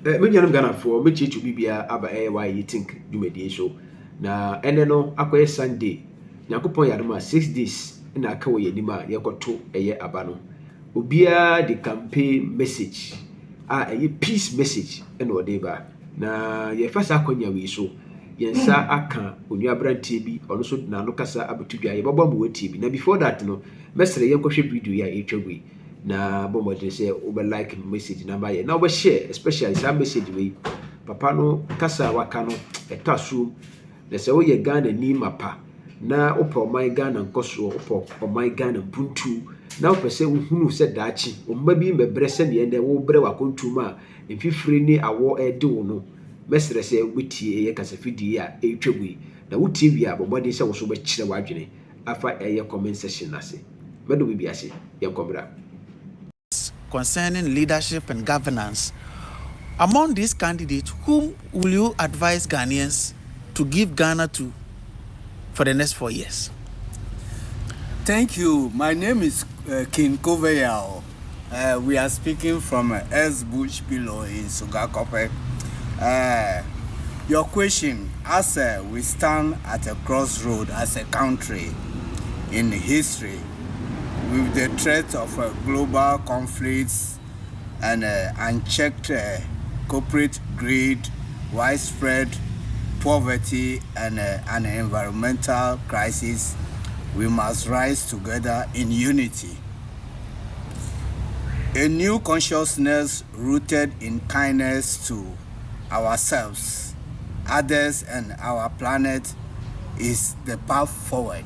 me nuanom Ghanafoɔ mɛkyerɛkyerɛ biribiara aba ɛyɛ why you think dwumadie so na ɛnɛ no akɔyɛ Sunday Nyankopɔn yɛ adom a 6 days na aka wɔ yɛn anim a yɛkɔto ɛyɛ aba no obiara de campaign message a ɛyɛ peace message ɛna ɔde ba na yɛfa saa akɔnya wei so yɛn nsa aka onua aberanteɛ bi ɔno nso n'ano kasa abɛto dwa yɛbɛbɔ ama watie bi na before that no mɛsrɛ yɛnkɔhwɛ video yi a yɛtwa wei na bɔ mmɔden sɛ wobɛ like message na bayɛ na wobɛshare especially saa message wei papa no kasa a waka no ɛtɔ asoɔ na sɛ woyɛ Ghana ni mapa na wopɛ ɔman Ghana nkɔsoɔ wopɛ ɔman Ghana mpuntu na wopɛ sɛ wohunu sɛ daakye ɔmma bi mbɛbrɛ sɛneɛ ndɛ wobrɛ w'akɔntum a mfifire ne awɔ ɛde wo no mɛsrɛ sɛ wotie ɛyɛ kasafidie a ɛtwa wei na wotie wie a bɔ mmɔden sɛ wo so wobɛkyerɛ w'adwene afa ɛyɛ comment section no ase mɛdo bibi ase yɛnkɔmmra concerning leadership and governance. Among these candidates, whom will you advise Ghanaians to give Ghana to for the next 4 years? Thank you. My name is King Koveyao. We are speaking from S. Bush Below in Sugakope. Your question, as we stand at a crossroad as a country in history, with the threat of global conflicts and unchecked corporate greed, widespread poverty, and an environmental crisis, we must rise together in unity. A new consciousness rooted in kindness to ourselves, others, and our planet is the path forward.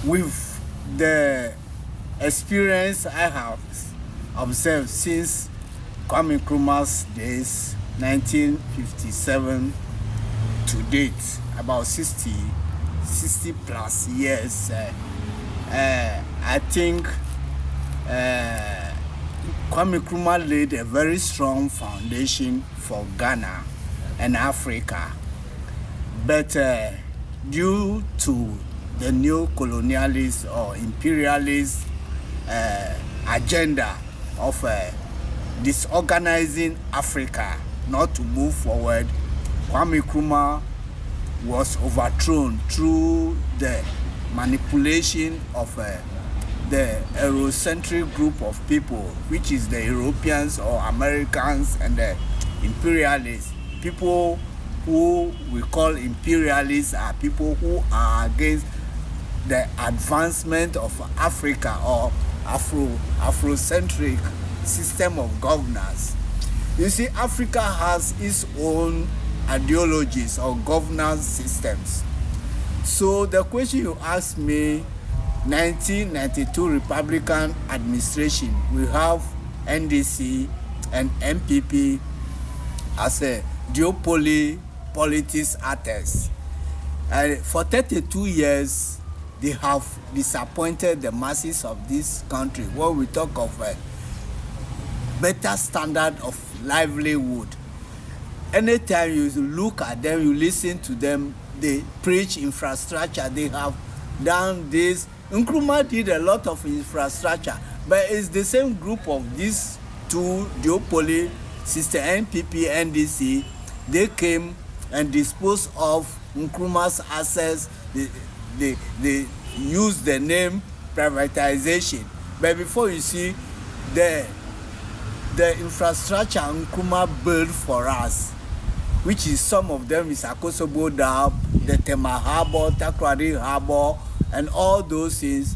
With the experience I have observed since Kwame Nkrumah's days, 1957 to date, about 60 plus years, I think Kwame Nkrumah laid a very strong foundation for Ghana and Africa. But due to the new colonialist or imperialist agenda of disorganizing Africa not to move forward, Kwame Nkrumah was overthrown through the manipulation of the Eurocentric group of people, which is the Europeans or Americans and the imperialists. People who we call imperialists are people who are against the advancement of Africa or Afrocentric system of governance. You see, Africa has its own ideologies or governance systems. So the question you asked me, 1992 Republican administration, we have NDC and MPP as a duopoly politics actors. For 32 years, they have disappointed the masses of this country. When we talk of a better standard of livelihood, anytime you look at them, you listen to them, they preach infrastructure. They have done this. Nkrumah did a lot of infrastructure, but it's the same group of these two duopoly system, NPP, NDC. They came and disposed of Nkrumah's assets. They use the name privatization, but before you see the infrastructure Nkrumah built for us, which is some of them is Akosobo Dam, the Tema Harbor, Takrady Harbor, and all those things,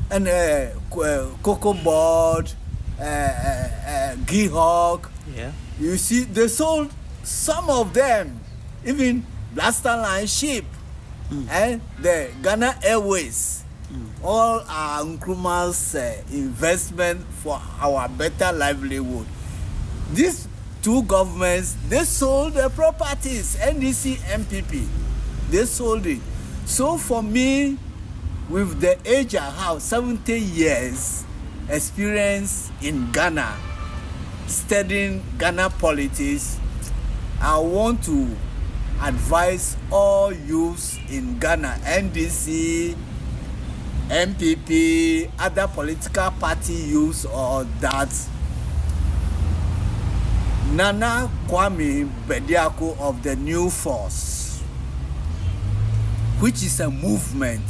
and Cocoa Board, Gihawk. Yeah. You see, they sold some of them, even Blaster Line ship, and the Ghana Airways. All are Nkrumah's investment for our better livelihood. These two governments, they sold their properties, NDC, MPP, they sold it. So for me, with the age I have, 70 years experience in Ghana, studying Ghana politics, I want to advise all youths in Ghana, NDC, MPP, other political party youths, or that Nana Kwame Bediako of the New Force, which is a movement,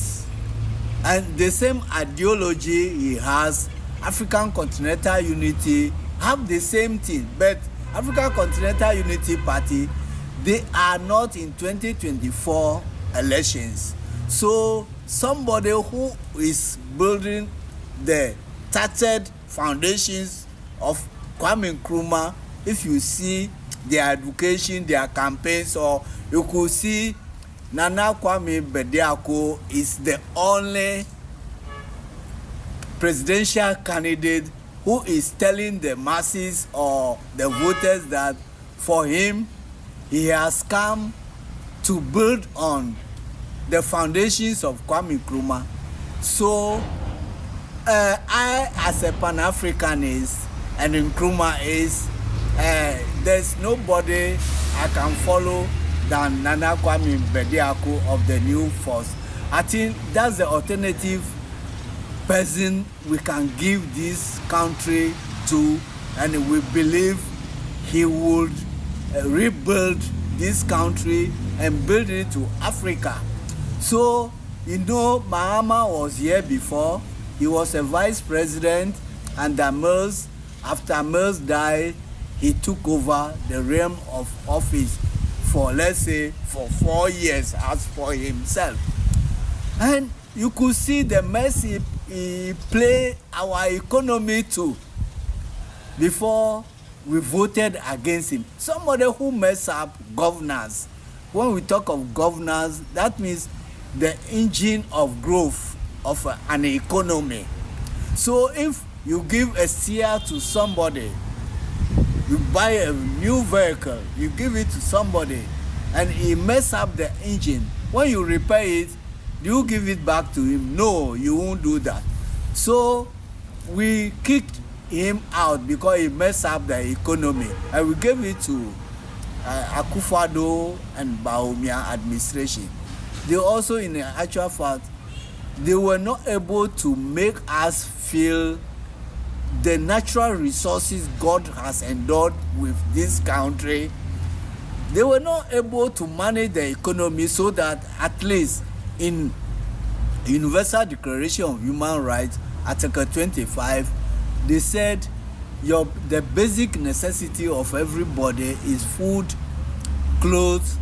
and the same ideology he has, African Continental Unity, have the same thing, but African Continental Unity Party, they are not in 2024 elections. So somebody who is building the tattered foundations of Kwame Nkrumah, if you see their education, their campaigns, or you could see Nana Kwame Bediako is the only presidential candidate who is telling the masses or the voters that for him, he has come to build on the foundations of Kwame Nkrumah. So I, as a Pan-Africanist, and Nkrumah is, there's nobody I can follow than Nana Kwame Bediako of the New Force. I think that's the alternative person we can give this country to, and we believe he would rebuild this country and build it to Africa. So, you know, Mahama was here before. He was a vice president under Mills. After Mills died, he took over the realm of office for, let's say, for 4 years as for himself. And you could see the mess he played our economy too before we voted against him. Somebody who mess up governance. When we talk of governance, that means the engine of growth of an economy. So if you give a steer to somebody, you buy a new vehicle, you give it to somebody, and he mess up the engine, when you repair it, do you give it back to him? No, you won't do that. So we kicked him out because he messed up the economy, and we gave it to Akufo-Addo and Bawumia administration. They also, in the actual fact, they were not able to make us feel the natural resources God has endowed with this country. They were not able to manage the economy so that at least in Universal Declaration of Human Rights, Article 25, they said the basic necessity of everybody is food, clothes,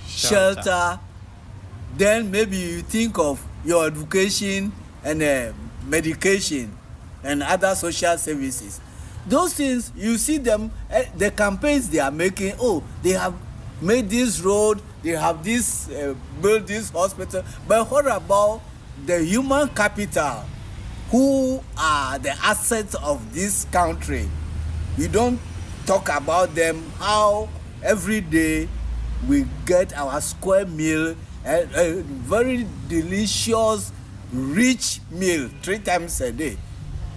shelter. Then maybe you think of your education and medication and other social services. Those things, you see them, the campaigns they are making, oh, they have made this road, they have this, built this hospital, but what about the human capital who are the assets of this country? You don't talk about them, how every day we get our square meal, a very delicious, rich meal 3 times a day.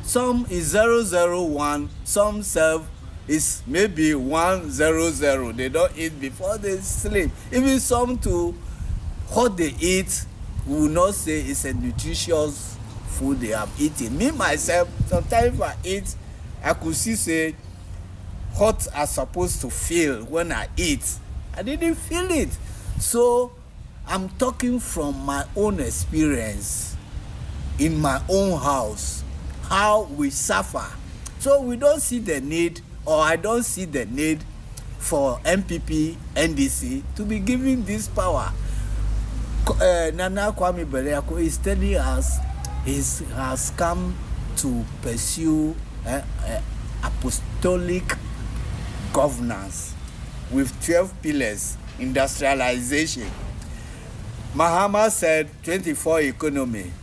Some is 001, some serve is maybe 100. They don't eat before they sleep. Even some to what they eat, we will not say it's a nutritious food they have eaten. Me myself, sometimes if I eat, I could see say what I'm supposed to feel when I eat. I didn't feel it. So I'm talking from my own experience in my own house, how we suffer. So we don't see the need, or I don't see the need for MPP, NDC to be giving this power. Nana Kwame Bediako is telling us he has come to pursue apostolic governance with 12 pillars, industrialization. Mahama said 24 economy.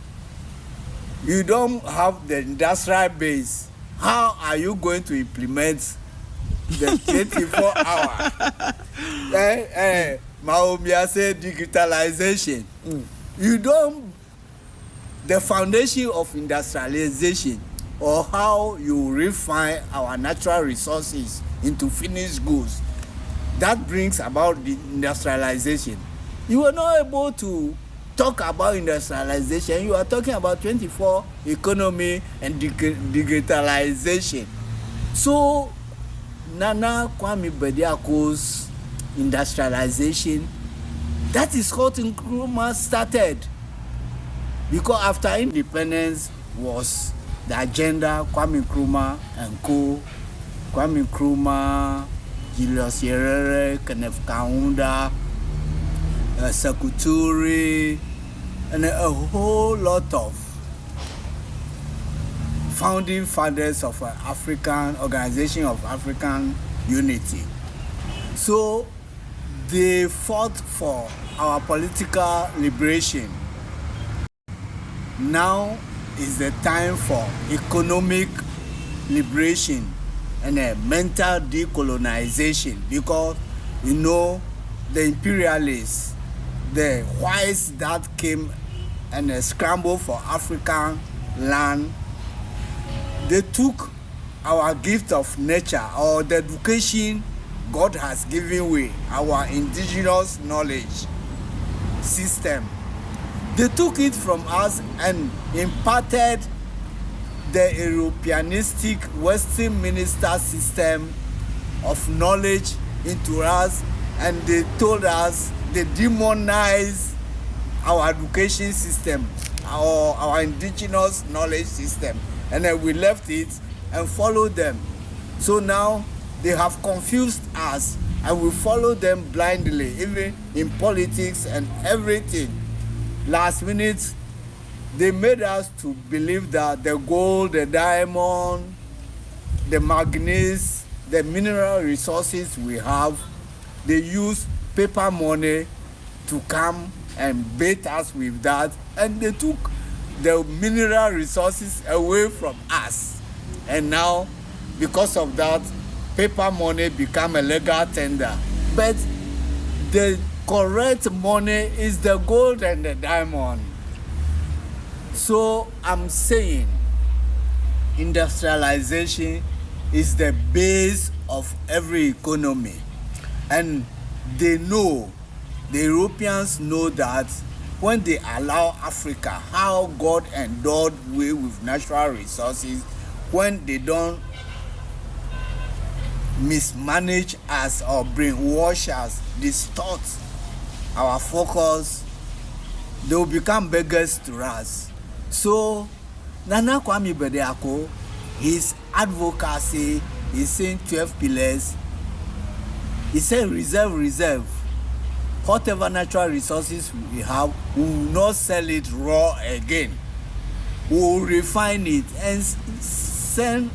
You don't have the industrial base. How are you going to implement the 24 hour? Bawumia said digitalization. You don't, the foundation of industrialization, or how you refine our natural resources into finished goods, that brings about the industrialization. You were not able to talk about industrialization. You are talking about 24 economy and digitalization. So Nana Kwame Bediako's industrialization, that is how Nkrumah started. Because after independence was the agenda, Kwame Nkrumah and co. Kwame Nkrumah, Julius Nyerere, Kenneth Kaunda, Sekou Touré, and a whole lot of founding fathers of African Organization of African Unity. So they fought for our political liberation. Now is the time for economic liberation and a mental decolonization, because you know the imperialists, the whites that came and scrambled for African land, they took our gift of nature or the education God has given we, our indigenous knowledge system. They took it from us and imparted the Europeanistic Western minister system of knowledge into us, and they told us they demonized our education system, our indigenous knowledge system, and then we left it and followed them. So now they have confused us and we follow them blindly, even in politics and everything. Last minute, they made us to believe that the gold, the diamond, the manganese, the mineral resources we have, they use paper money to come and bait us with that, and they took the mineral resources away from us. And now, because of that, paper money become a legal tender. But the correct money is the gold and the diamond. So I'm saying industrialization is the base of every economy, and they know, the Europeans know that when they allow Africa, how God endowed we with natural resources, when they don't mismanage us or brainwash us, distort our focus, they will become beggars to us. So Nana Kwame Bediako, his advocacy is saying 12 pillars. He said reserve. Whatever natural resources we have, we will not sell it raw again. We will refine it and send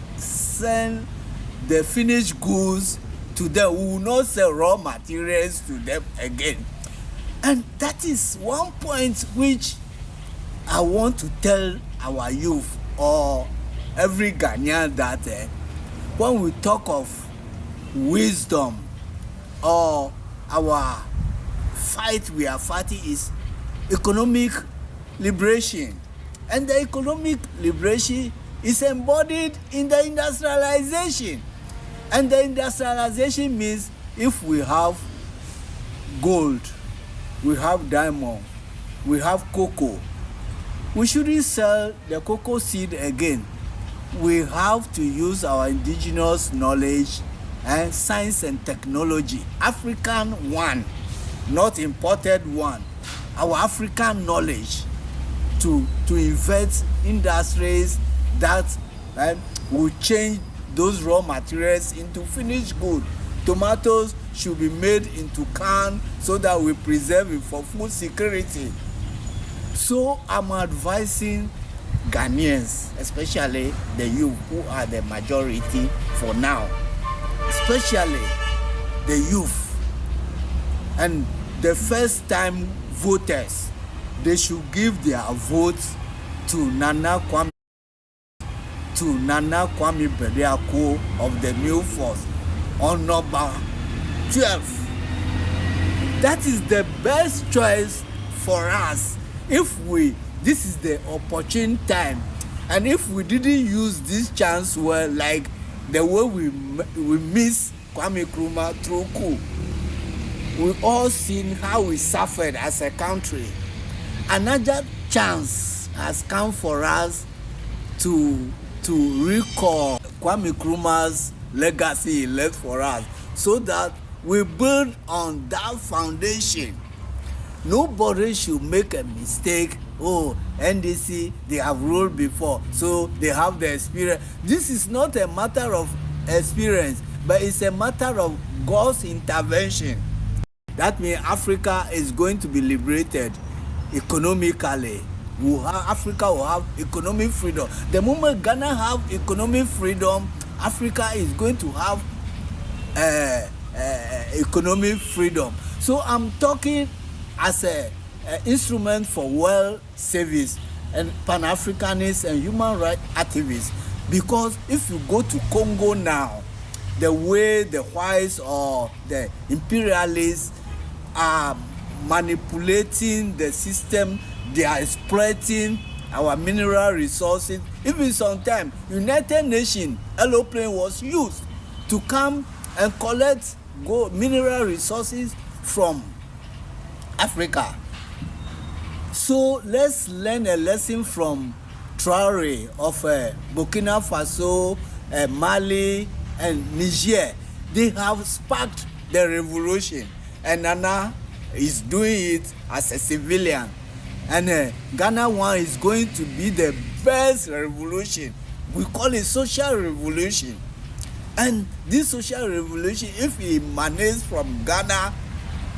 the finished goods to them. We will not sell raw materials to them again. And that is one point which I want to tell our youth or every Ghanaian that when we talk of wisdom or our fight we are fighting is economic liberation. And the economic liberation is embodied in the industrialization. And the industrialization means if we have gold, we have diamond, we have cocoa, we shouldn't sell the cocoa seed again. We have to use our indigenous knowledge and science and technology, African one, not imported one, our African knowledge to invent industries that will change those raw materials into finished good. Tomatoes should be made into can so that we preserve it for food security. So I'm advising Ghanaians, especially the youth who are the majority for now, especially the youth and the first time voters, they should give their votes to Nana Kwame Bediako of the New Force on number 12. That is the best choice for us. This is the opportune time, and if we didn't use this chance well, like the way we miss Kwame Nkrumah through coup, we all seen how we suffered as a country. Another chance has come for us to recall Kwame Nkrumah's legacy he left for us, so that we build on that foundation. Nobody should make a mistake. Oh, NDC, they have ruled before, so they have the experience. This is not a matter of experience, but it's a matter of God's intervention. That means Africa is going to be liberated economically. Africa will have economic freedom. The moment Ghana have economic freedom, Africa is going to have economic freedom. So I'm talking as a instrument for world service and Pan-Africanists and human rights activists. Because if you go to Congo now, the way the whites or the imperialists are manipulating the system, they are exploiting our mineral resources. Even sometimes United Nations aeroplane was used to come and collect mineral resources from Africa. So let's learn a lesson from Traore of Burkina Faso, Mali and Niger. They have sparked the revolution, and Nana is doing it as a civilian. And Ghana one is going to be the best revolution. We call it social revolution. And this social revolution, if it emanates from Ghana,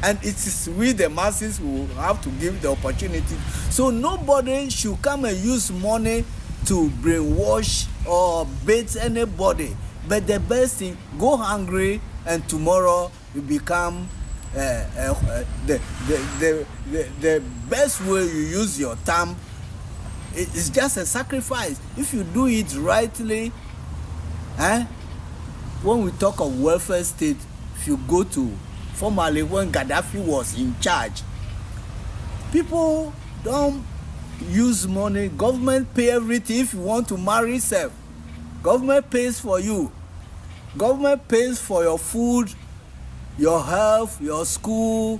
and it is we the masses who have to give the opportunity. So nobody should come and use money to brainwash or bait anybody. But the best thing, go hungry, and tomorrow you become the best way you use your time. It's just a sacrifice. If you do it rightly, when we talk of welfare state, if you go to formerly when Gaddafi was in charge, people don't use money. Government pay everything. If you want to marry yourself, government pays for you. Government pays for your food, your health, your school.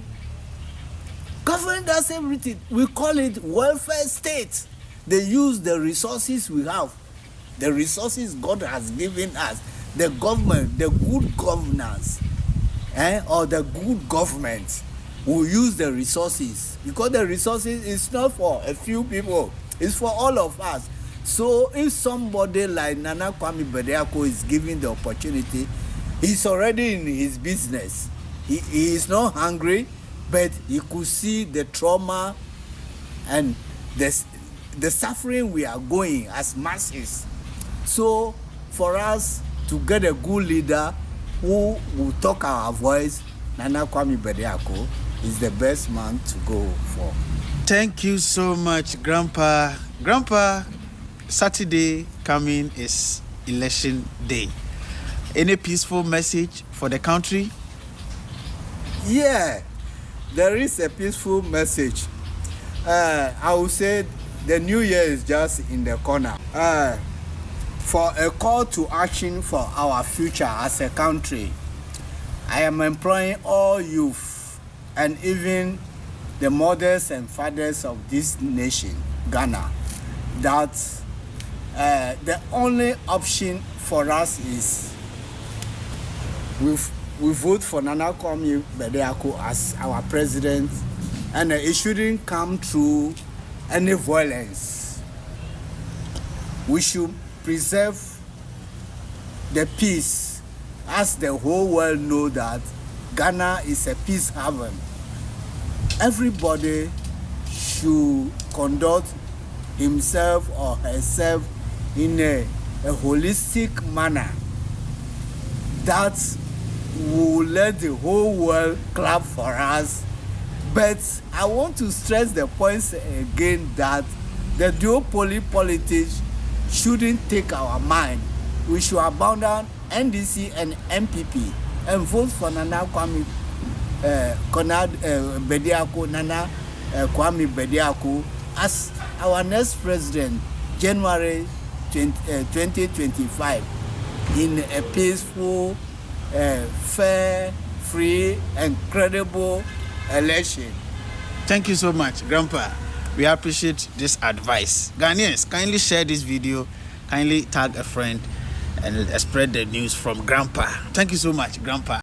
Government does everything. We call it welfare state. They use the resources we have, the resources God has given us, the government, the good governance, or the good government will use the resources, because the resources is not for a few people, it's for all of us. So if somebody like Nana Kwame Bediako is given the opportunity, he's already in his business. He is not hungry, but he could see the trauma and the suffering we are going as masses. So for us to get a good leader who will talk our voice, Nana Kwame Bediako is the best man to go for. Thank you so much, Grandpa. Grandpa, Saturday coming is election day. Any peaceful message for the country? Yeah, there is a peaceful message. I would say the new year is just in the corner. For a call to action for our future as a country, I am employing all youth and even the mothers and fathers of this nation, Ghana, that the only option for us is we vote for Nana Kwame Bediako as our president, and it shouldn't come through any violence. We should preserve the peace, as the whole world know that Ghana is a peace haven. Everybody should conduct himself or herself in a holistic manner that will let the whole world clap for us. But I want to stress the points again that the duopoly politics shouldn't take our mind. We should abandon NDC and MPP and vote for Nana Kwame Bediako, Nana Kwame Bediako as our next president, January 2025, in a peaceful, fair, free, and credible election. Thank you so much, Grandpa. We appreciate this advice. Ghanaians, kindly share this video, kindly tag a friend, and spread the news from Grandpa. Thank you so much, Grandpa.